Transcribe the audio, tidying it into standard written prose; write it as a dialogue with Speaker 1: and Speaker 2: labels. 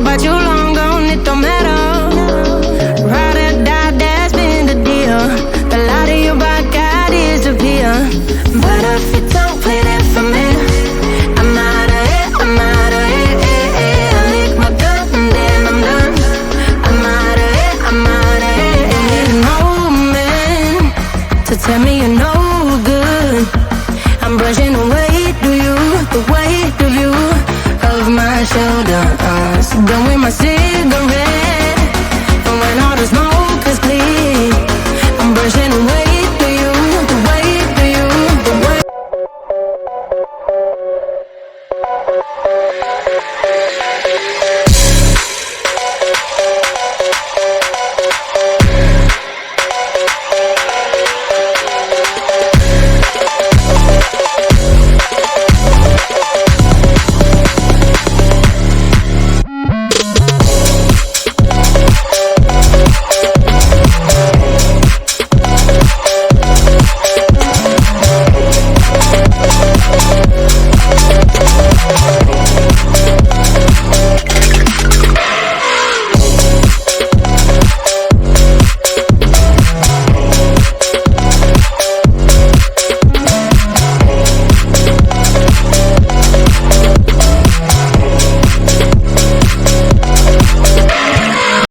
Speaker 1: about you long gone, it don't matter. Ride or die, that's been the deal. The light of your back, I disappear. But if you don't play that for me, I'm out of here, I'm out of here. I lick my gun and then I'm done. I'm out of here, I'm out of here. Don't need no man to tell me you're no good. I'm brushing away, the weight of you, of my shoulders. Done with my cigarette, and when all the smoke is clear, I'm brushing away